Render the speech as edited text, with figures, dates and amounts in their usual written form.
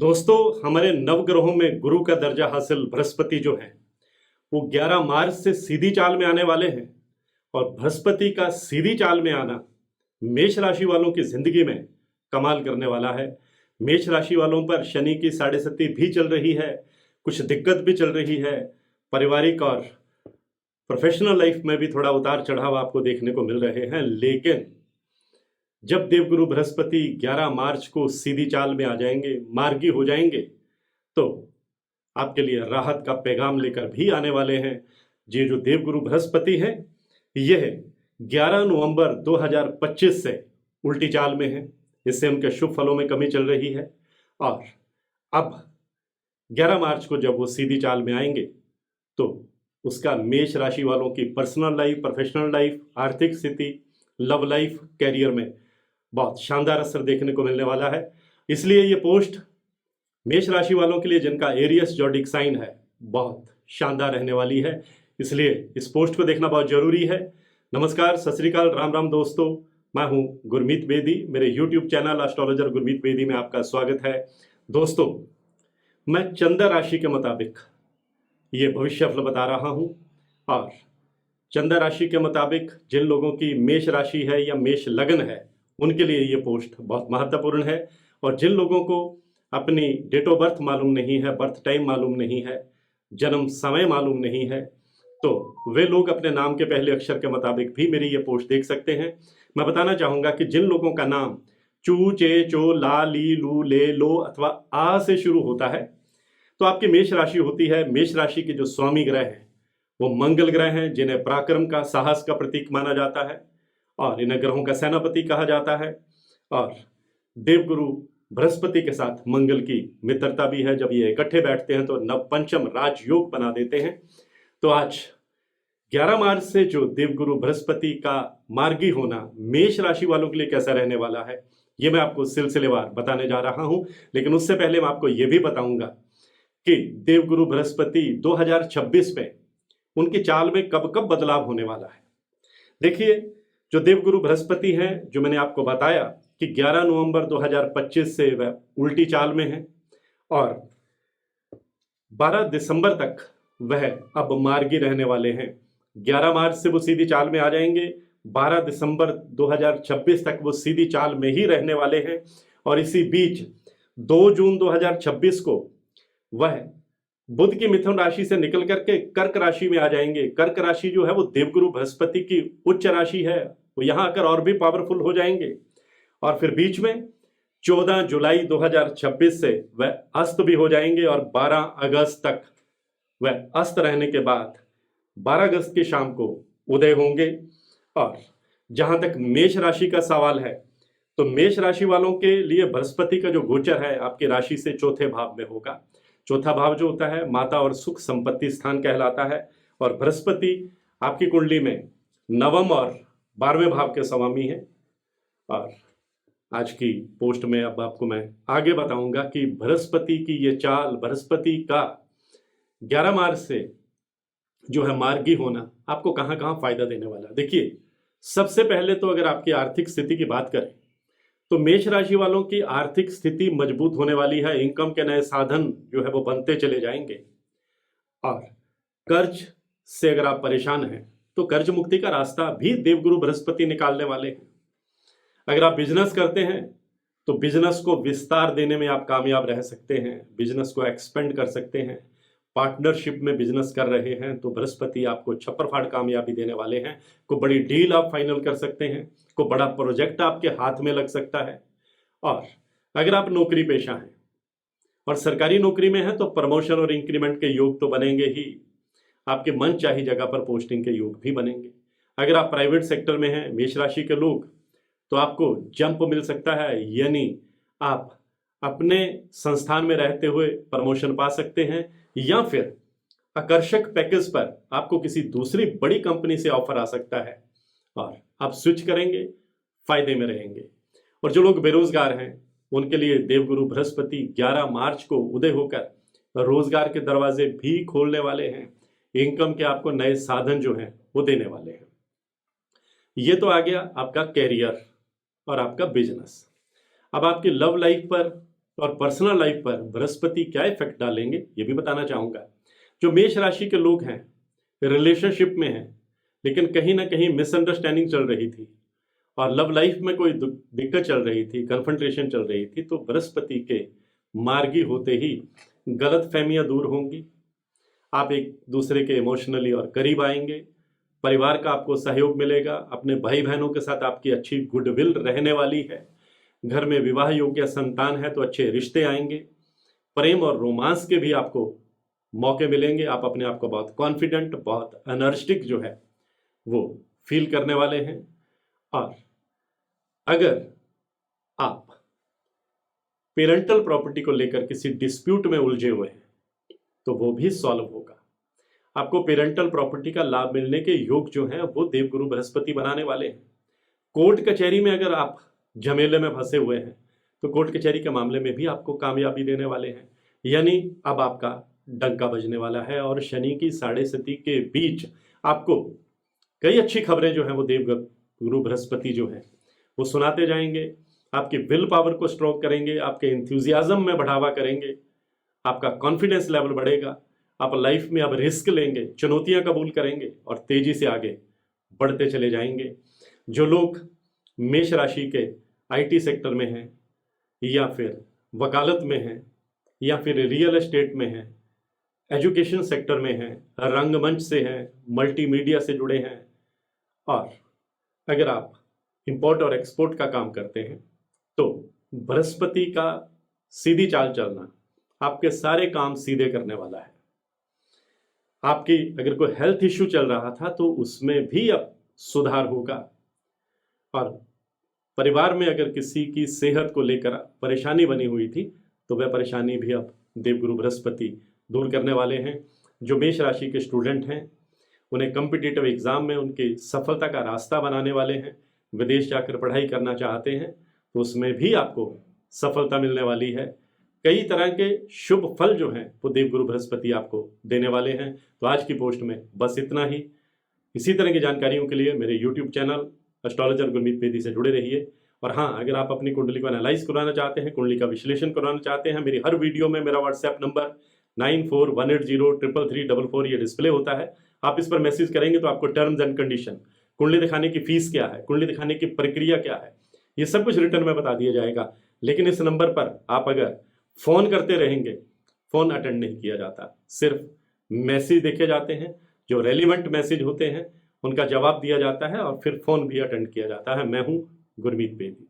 दोस्तों, हमारे नवग्रहों में गुरु का दर्जा हासिल बृहस्पति जो है वो 11 मार्च से सीधी चाल में आने वाले हैं। और बृहस्पति का सीधी चाल में आना मेष राशि वालों की जिंदगी में कमाल करने वाला है। मेष राशि वालों पर शनि की 7.5 भी चल रही है, कुछ दिक्कत भी चल रही है। पारिवारिक और प्रोफेशनल लाइफ में भी थोड़ा उतार चढ़ाव आपको देखने को मिल रहे हैं, लेकिन जब देवगुरु बृहस्पति 11 मार्च को सीधी चाल में आ जाएंगे, मार्गी हो जाएंगे, तो आपके लिए राहत का पैगाम लेकर भी आने वाले हैं। ये जो देवगुरु बृहस्पति हैं, यह 11 नवंबर 2025 से उल्टी चाल में है। इससे उनके शुभ फलों में कमी चल रही है। और अब 11 मार्च को जब वो सीधी चाल में आएंगे तो उसका मेष राशि वालों की पर्सनल लाइफ, प्रोफेशनल लाइफ, आर्थिक स्थिति, लव लाइफ, कैरियर में बहुत शानदार असर देखने को मिलने वाला है। इसलिए ये पोस्ट मेष राशि वालों के लिए जिनका एरियस जॉडिक साइन है बहुत शानदार रहने वाली है। इसलिए इस पोस्ट को देखना बहुत जरूरी है। नमस्कार, सत श्री अकाल, राम राम दोस्तों, मैं हूं गुरमीत बेदी। मेरे YouTube channel astrologer Gurmeet Bedi में आपका स्वागत है। दोस्तों, मैं चंद्र राशि के मुताबिक ये भविष्यफल बता रहा हूं। और चंद्र राशि के मुताबिक जिन लोगों की मेष राशि है या मेष लग्न है उनके लिए ये पोस्ट बहुत महत्वपूर्ण है। और जिन लोगों को अपनी डेट ऑफ बर्थ मालूम नहीं है, बर्थ टाइम मालूम नहीं है, जन्म समय मालूम नहीं है, तो वे लोग अपने नाम के पहले अक्षर के मुताबिक भी मेरी ये पोस्ट देख सकते हैं। मैं बताना चाहूँगा कि जिन लोगों का नाम चू, चे, चो, ला, ली, लू, ले, लो अथवा आ से शुरू होता है तो आपकी मेष राशि होती है। मेष राशि के जो स्वामी ग्रह हैं वो मंगल ग्रह हैं, जिन्हें पराक्रम का, साहस का प्रतीक माना जाता है और इन्हें ग्रहों का सेनापति कहा जाता है। और देवगुरु बृहस्पति के साथ मंगल की मित्रता भी है। जब ये इकट्ठे बैठते हैं तो नवपंचम राजयोग बना देते हैं। तो आज 11 मार्च से जो देवगुरु बृहस्पति का मार्गी होना मेष राशि वालों के लिए कैसा रहने वाला है, ये मैं आपको सिलसिलेवार बताने जा रहा हूं। लेकिन उससे पहले मैं आपको ये भी बताऊंगा कि देवगुरु बृहस्पति 2026 में उनकी चाल में कब कब बदलाव होने वाला है। देखिए, जो देवगुरु बृहस्पति हैं, जो मैंने आपको बताया कि 11 नवंबर 2025 से वह उल्टी चाल में है और 12 दिसंबर तक वह अब मार्गी रहने वाले हैं। 11 मार्च से वो सीधी चाल में आ जाएंगे, 12 दिसंबर 2026 तक वो सीधी चाल में ही रहने वाले हैं। और इसी बीच 2 जून 2026 को वह बुध की मिथुन राशि से निकल करके कर्क राशि में आ जाएंगे। कर्क राशि जो है वो देवगुरु बृहस्पति की उच्च राशि है, वो यहां आकर और भी पावरफुल हो जाएंगे। और फिर बीच में 14 जुलाई 2026 से वह अस्त भी हो जाएंगे और 12 अगस्त तक वह अस्त रहने के बाद 12 अगस्त की शाम को उदय होंगे। और जहां तक मेष राशि का सवाल है, तो मेष राशि वालों के लिए बृहस्पति का जो गोचर है आपकी राशि से चौथे भाव में होगा। चौथा भाव जो होता है माता और सुख संपत्ति स्थान कहलाता है। और बृहस्पति आपकी कुंडली में नवम और 12वें भाव के स्वामी है। और आज की पोस्ट में अब आपको मैं आगे बताऊंगा कि बृहस्पति की ये चाल, बृहस्पति का 11 मार्च से जो है मार्गी होना आपको कहां कहां फायदा देने वाला है। देखिए, सबसे पहले तो अगर आपकी आर्थिक स्थिति की बात करें तो मेष राशि वालों की आर्थिक स्थिति मजबूत होने वाली है। इनकम के नए साधन जो है वो बनते चले जाएंगे। और कर्ज से अगर आप परेशान हैं तो कर्ज मुक्ति का रास्ता भी देवगुरु बृहस्पति निकालने वाले हैं। अगर आप बिजनेस करते हैं तो बिजनेस को विस्तार देने में आप कामयाब रह सकते हैं, बिजनेस को एक्सपेंड कर सकते हैं। पार्टनरशिप में बिजनेस कर रहे हैं तो बृहस्पति आपको छप्परफाड़ कामयाबी देने वाले हैं। को बड़ी डील आप फाइनल कर सकते हैं, को बड़ा प्रोजेक्ट आपके हाथ में लग सकता है। और अगर आप नौकरी पेशा हैं और सरकारी नौकरी में हैं तो प्रमोशन और इंक्रीमेंट के योग तो बनेंगे ही, आपके मन चाही जगह पर पोस्टिंग के योग भी बनेंगे। अगर आप प्राइवेट सेक्टर में हैं मेष राशि के लोग, तो आपको जंप मिल सकता है, यानी आप अपने संस्थान में रहते हुए प्रमोशन पा सकते हैं, या फिर आकर्षक पैकेज पर आपको किसी दूसरी बड़ी कंपनी से ऑफर आ सकता है और आप स्विच करेंगे, फायदे में रहेंगे। और जो लोग बेरोजगार हैं उनके लिए देवगुरु बृहस्पति 11 मार्च को उदय होकर रोजगार के दरवाजे भी खोलने वाले हैं। इनकम के आपको नए साधन जो हैं वो देने वाले हैं। ये तो आ गया आपका कैरियर और आपका बिजनेस। अब आपकी लव लाइफ पर और पर्सनल लाइफ पर बृहस्पति क्या इफेक्ट डालेंगे ये भी बताना चाहूंगा। जो मेष राशि के लोग हैं, रिलेशनशिप में हैं, लेकिन कहीं ना कहीं मिसअंडरस्टैंडिंग चल रही थी और लव लाइफ में कोई दिक्कत चल रही थी, कन्फ्रंटेशन चल रही थी, तो बृहस्पति के मार्गी होते ही गलत फहमियां दूर होंगी। आप एक दूसरे के इमोशनली और करीब आएंगे। परिवार का आपको सहयोग मिलेगा। अपने भाई बहनों के साथ आपकी अच्छी गुडविल रहने वाली है। घर में विवाह योग्य संतान है तो अच्छे रिश्ते आएंगे। प्रेम और रोमांस के भी आपको मौके मिलेंगे। आप अपने आप को बहुत कॉन्फिडेंट, बहुत एनर्जेटिक जो है वो फील करने वाले हैं। और अगर आप पेरेंटल प्रॉपर्टी को लेकर किसी डिस्प्यूट में उलझे हुए हैं तो वो भी सॉल्व होगा। आपको पेरेंटल प्रॉपर्टी का लाभ मिलने के योग जो हैं वो देवगुरु बृहस्पति बनाने वाले हैं। कोर्ट कचहरी में अगर आप झमेले में फंसे हुए हैं तो कोर्ट कचहरी के मामले में भी आपको कामयाबी देने वाले हैं। यानी अब आपका डंका बजने वाला है और शनि की 6.5 के बीच आपको कई अच्छी खबरें जो हैं वो देवगुरु बृहस्पति जो हैं वो सुनाते जाएंगे। आपकी विल पावर को स्ट्रोंग करेंगे, आपके इंथ्यूजियाज्म में बढ़ावा करेंगे, आपका कॉन्फिडेंस लेवल बढ़ेगा। आप लाइफ में अब रिस्क लेंगे, चुनौतियां कबूल करेंगे और तेजी से आगे बढ़ते चले जाएंगे। जो लोग मेष राशि के आईटी सेक्टर में हैं या फिर वकालत में हैं या फिर रियल एस्टेट में हैं, एजुकेशन सेक्टर में हैं, रंगमंच से हैं, मल्टीमीडिया से जुड़े हैं, और अगर आप इंपोर्ट और एक्सपोर्ट का काम करते हैं तो बृहस्पति का सीधी चाल चलना आपके सारे काम सीधे करने वाला है। आपकी अगर कोई हेल्थ इश्यू चल रहा था तो उसमें भी अब सुधार होगा। और परिवार में अगर किसी की सेहत को लेकर परेशानी बनी हुई थी तो वह परेशानी भी अब देवगुरु बृहस्पति दूर करने वाले हैं। जो मेष राशि के स्टूडेंट हैं उन्हें कॉम्पिटिटिव एग्जाम में उनकी सफलता का रास्ता बनाने वाले हैं। विदेश जाकर पढ़ाई करना चाहते हैं तो उसमें भी आपको सफलता मिलने वाली है। कई तरह के शुभ फल जो हैं वो देवगुरु बृहस्पति आपको देने वाले हैं। तो आज की पोस्ट में बस इतना ही। इसी तरह की जानकारियों के लिए मेरे YouTube channel astrologer Gurmeet Bedi से जुड़े रहिए। और हाँ, अगर आप अपनी कुंडली को एनालाइज कराना चाहते हैं, कुंडली का विश्लेषण कराना चाहते हैं, मेरी हर वीडियो में मेरा व्हाट्सएप नंबर 9418033344 ये डिस्प्ले होता है। आप इस पर मैसेज करेंगे तो आपको टर्म्स एंड कंडीशन, कुंडली दिखाने की फीस क्या है, कुंडली दिखाने की प्रक्रिया क्या है, ये सब कुछ रिटर्न में बता दिया जाएगा। लेकिन इस नंबर पर आप अगर फोन करते रहेंगे, फोन अटेंड नहीं किया जाता, सिर्फ मैसेज देखे जाते हैं। जो रेलिवेंट मैसेज होते हैं उनका जवाब दिया जाता है और फिर फोन भी अटेंड किया जाता है। मैं हूं गुरमीत बेदी।